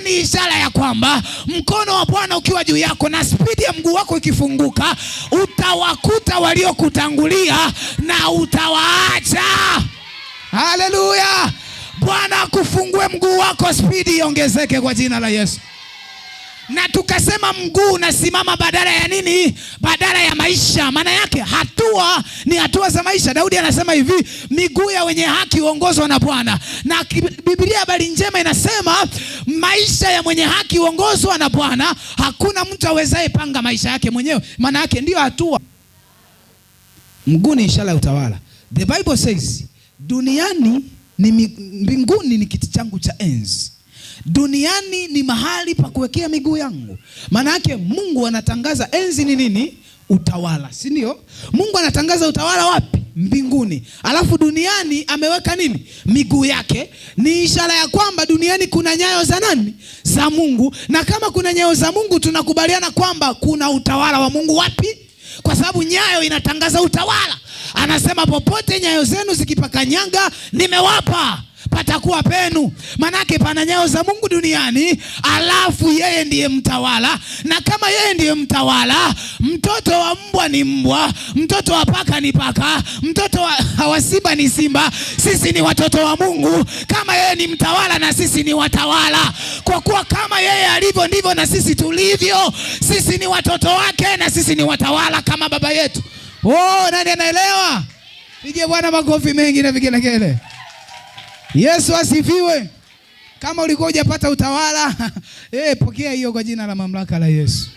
hiyo ni ishara ya kwamba mkono wa Bwana ukiwa juu yako na spidi ya mguu wako ikifunguka, utawakuta waliokutangulia na utawaacha. Haleluya! Bwana akufungue mguu wako, spidi iongezeke kwa jina la Yesu. Na tukasema mguu unasimama badala ya nini? Badala ya maisha. Maana yake hatua ni hatua za maisha. Daudi anasema hivi, miguu ya wenye haki huongozwa na Bwana. Na Biblia habari njema inasema maisha ya mwenye haki huongozwa na Bwana. Hakuna mtu awezaye panga maisha yake mwenyewe. Maana yake ndio hatua. Mguu ni ishara ya utawala. The Bible says duniani ni mbinguni ni kiti changu cha enzi. Duniani ni mahali pa kuwekea miguu yangu. Maana yake Mungu anatangaza enzi ni nini? Utawala, si ndio? Mungu anatangaza utawala wapi? Mbinguni. Alafu duniani ameweka nini? Miguu yake. Ni ishara ya kwamba duniani kuna nyayo za nani? Za Mungu. Na kama kuna nyayo za Mungu, tunakubaliana kwamba kuna utawala wa Mungu wapi? Kwa sababu nyayo inatangaza utawala. Anasema popote nyayo zenu zikipakanyanga, nimewapa patakuwa penu. Manake pana nyayo za Mungu duniani, alafu yeye ndiye mtawala. Na kama yeye ndiye mtawala, mtoto wa mbwa ni mbwa, mtoto wa paka ni paka, mtoto wa simba ni simba. Sisi ni watoto wa Mungu. Kama yeye ni mtawala, na sisi ni watawala. Kwa kuwa kama yeye alivyo ndivyo na sisi tulivyo. Sisi ni watoto wake na sisi ni watawala kama baba yetu. Nani anaelewa? Pigie Bwana makofi mengi na vigelegele. Yesu asifiwe. Kama ulikuwa hujapata utawala, pokea hiyo kwa jina la mamlaka la Yesu.